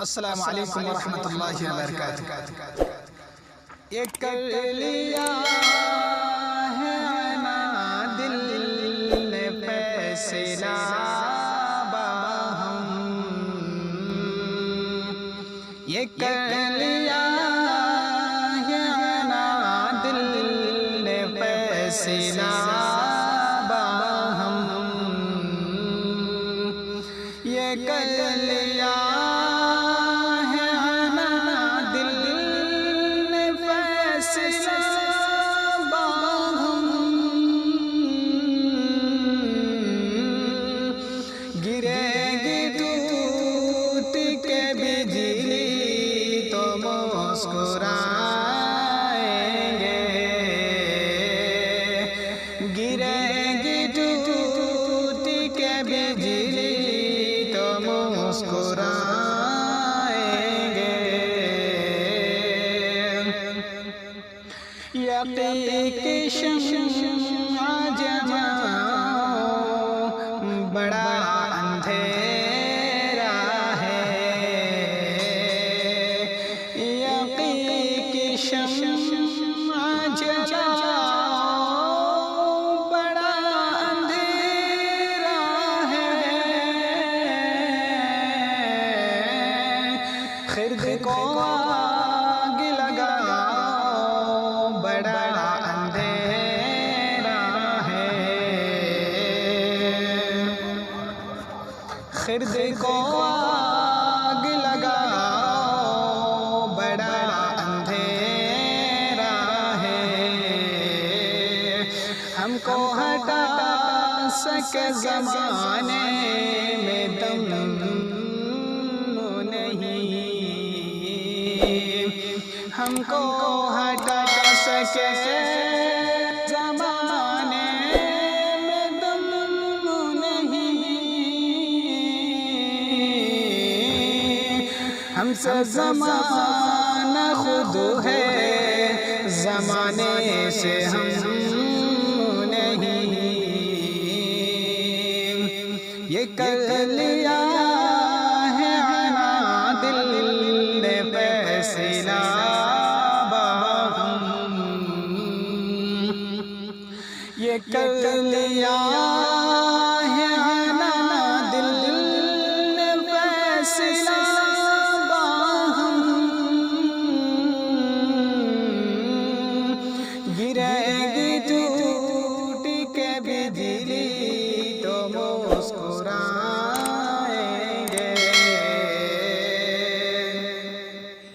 अस्सलामु अलैकुम वरहमतुल्लाहि वबरकातुहू। ये कर लिया है ना दिल ने फैसला बाहम, ये कर लिया है ना दिल ने फैसला बाहम, ये कर लिया गिरेगी टूट के बिजली तो मुस्कुराएंगे, गिरेगी टूट के बिजली तो मुस्कुराएंगे। यकीन की शम्मा जलाओ, बड़ा अंधेरा है, यकीन की शम्मा जलाओ, बड़ा अंधेरा है। खिर्द को आग लगाओ, बड़ा खिर्द को आग लगाओ, बड़ा अंधेरा है। हमको हटा सके ज़माने में दम नहीं, हमको हटा सके ज़माने में दम हमसे ज़माना खुद है, ज़माने से हम नहीं। ये कर लिया है ना दिल ने फैसला बाहम, ये कर लिया है ना दिल ने फैसला, गिरेगी टूट के बिजली तो मुस्कुराएंगे।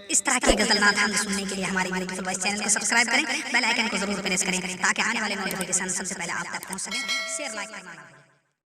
इस तरह की गज़लनात हम सुनने के लिए हमारे वॉइस चैनल को सब्सक्राइब करें, बेल आइकन को जरूर प्रेस करें ताकि आने वाले नोटिफिकेशन सबसे पहले आप तक पहुंच सके। शेयर लाइक करना।